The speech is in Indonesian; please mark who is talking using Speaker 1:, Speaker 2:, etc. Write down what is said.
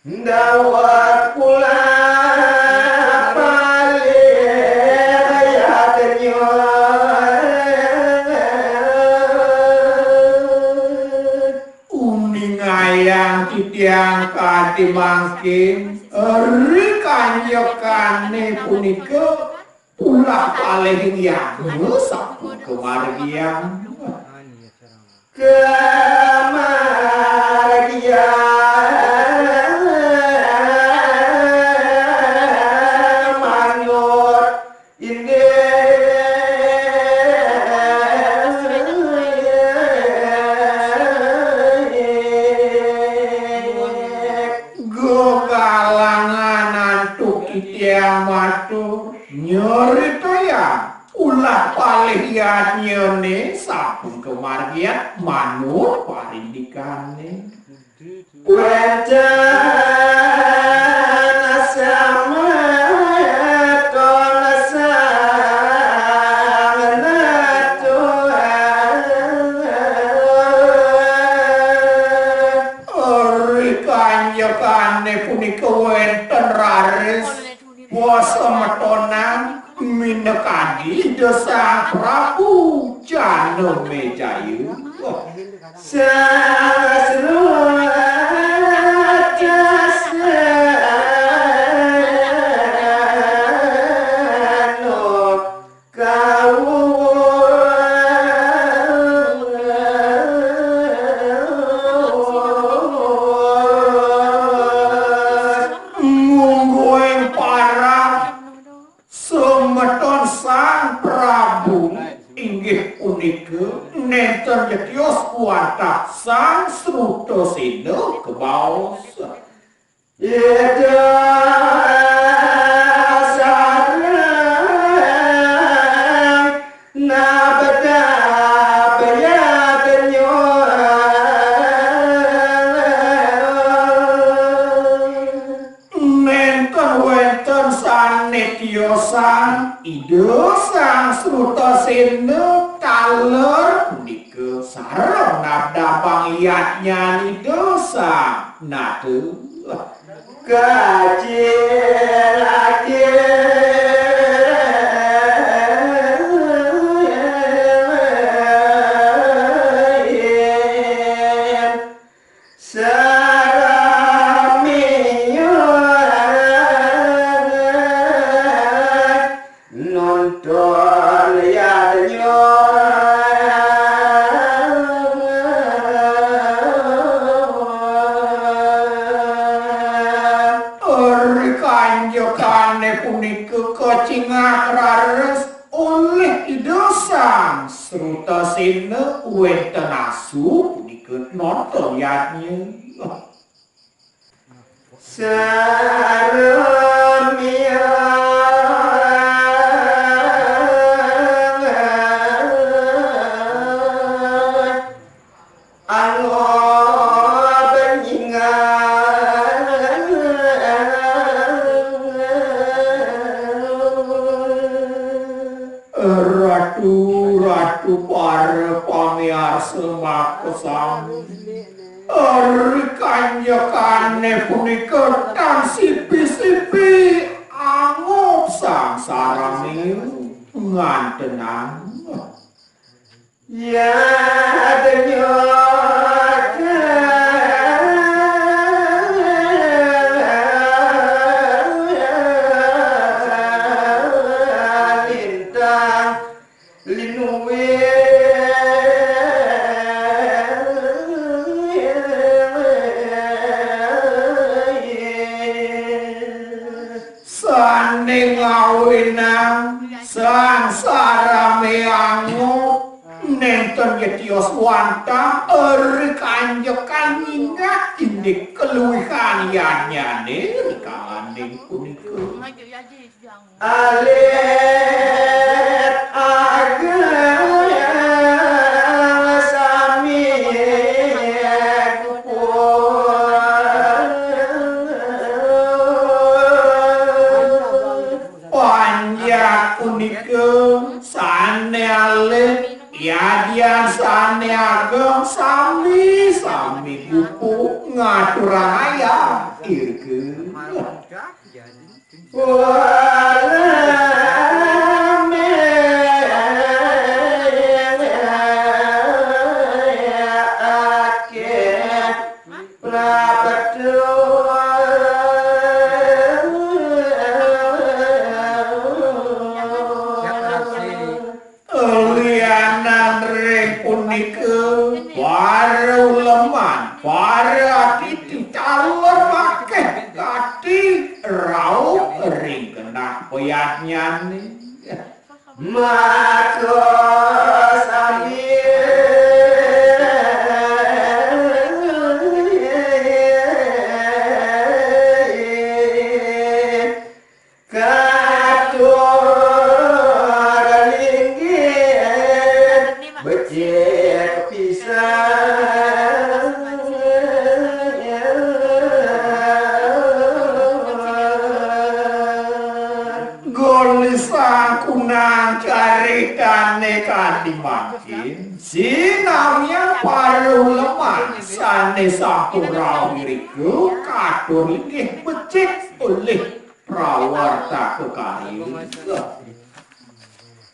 Speaker 1: Dawat pula balik ayatnya uning ayang titiang katimangkin eri kanjekane punika ulah paling yang sampun kemargian manut ini go kalangan antuk yang matur nyerita ya ulah palihannya nih sabun kemargian manut parindikane wajan asama kanjekane punika wonten raris wasa metonan minekadi desa Prabu Janemejaya semeton sang Prabu inggih punika nenten yetios kuatah sang Srutasena kebaos yeda sarang nabada bayadanyo nenten wenten sanetiosan ide sang Srutasena kaler punika sareng nabda pangyatnya ni dosa nate kacil nonton liatnya eri kanjekane punika kacingak rares oleh idosang Srutasena wenten asu punika nonton liatnya saremia Ratu para pamirsa makasami eri kanjekane punika tan sipi-sipi angop sang sarane ngantenan ya denyo ngawinang sang sarame angop nenten yetios wanta eri kanjekan ingat indik keluwihan yanyane rikalanding punika alit ageng sami punika sane alit yadian sane ageng sami pupuk ngaturang ayam irkeun lianan ring punike para uleman para titi calon akeh kati raup ring kena peyat nyane matos kunang caritane kandimakin sinamnya para ulama sane sampurau diriku katur linggih becik oleh prawarta kekalih